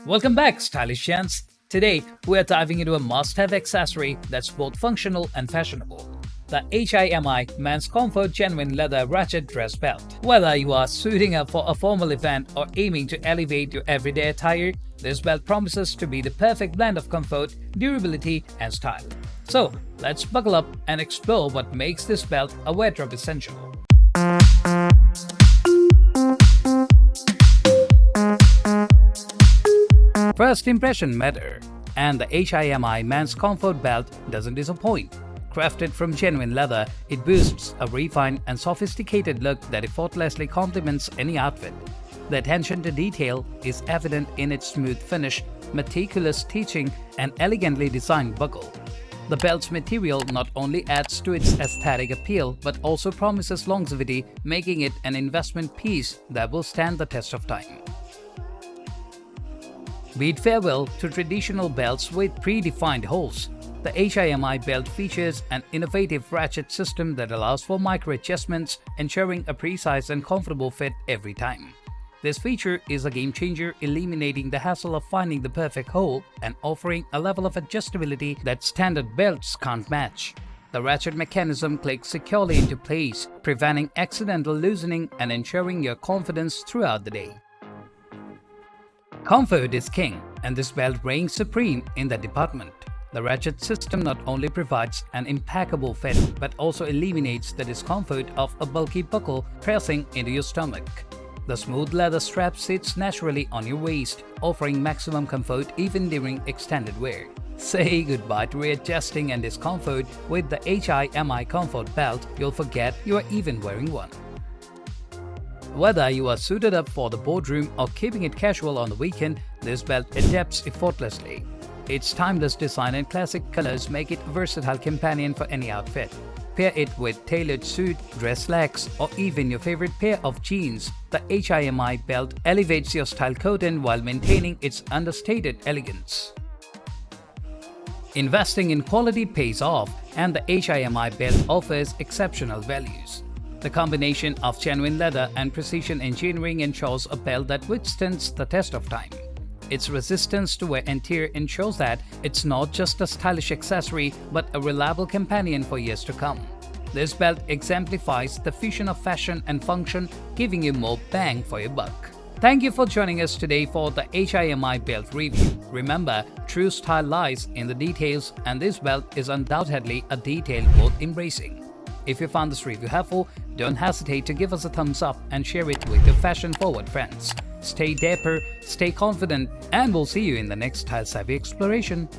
Welcome back, stylish gents. Today, we are diving into a must-have accessory that's both functional and fashionable. The HIMI Men's Comfort Genuine Leather Ratchet Dress Belt. Whether you are suiting up for a formal event or aiming to elevate your everyday attire, this belt promises to be the perfect blend of comfort, durability, and style. So, let's buckle up and explore what makes this belt a wardrobe essential. First impression matter, and the HIMI Men's Comfort Belt doesn't disappoint. Crafted from genuine leather, it boasts a refined and sophisticated look that effortlessly complements any outfit. The attention to detail is evident in its smooth finish, meticulous stitching, and elegantly designed buckle. The belt's material not only adds to its aesthetic appeal but also promises longevity, making it an investment piece that will stand the test of time. Bid farewell to traditional belts with predefined holes. The HIMI belt features an innovative ratchet system that allows for micro-adjustments, ensuring a precise and comfortable fit every time. This feature is a game-changer, eliminating the hassle of finding the perfect hole and offering a level of adjustability that standard belts can't match. The ratchet mechanism clicks securely into place, preventing accidental loosening and ensuring your confidence throughout the day. Comfort is king, and this belt reigns supreme in that department. The ratchet system not only provides an impeccable fit but also eliminates the discomfort of a bulky buckle pressing into your stomach. The smooth leather strap sits naturally on your waist, offering maximum comfort even during extended wear. Say goodbye to readjusting and discomfort with the HIMI Comfort Belt. You'll forget you are even wearing one. Whether you are suited up for the boardroom or keeping it casual on the weekend, this belt adapts effortlessly. Its timeless design and classic colors make it a versatile companion for any outfit. Pair it with tailored suit, dress slacks, or even your favorite pair of jeans. The HIMI belt elevates your style quotient while maintaining its understated elegance. Investing in quality pays off, and the HIMI belt offers exceptional values. The combination of genuine leather and precision engineering ensures a belt that withstands the test of time. Its resistance to wear and tear ensures that it's not just a stylish accessory but a reliable companion for years to come. This belt exemplifies the fusion of fashion and function, giving you more bang for your buck. Thank you for joining us today for the HIMI belt review. Remember, true style lies in the details, and this belt is undoubtedly a detail worth embracing. If you found this review helpful, don't hesitate to give us a thumbs up and share it with your fashion-forward friends. Stay dapper, stay confident, and we'll see you in the next style-savvy exploration.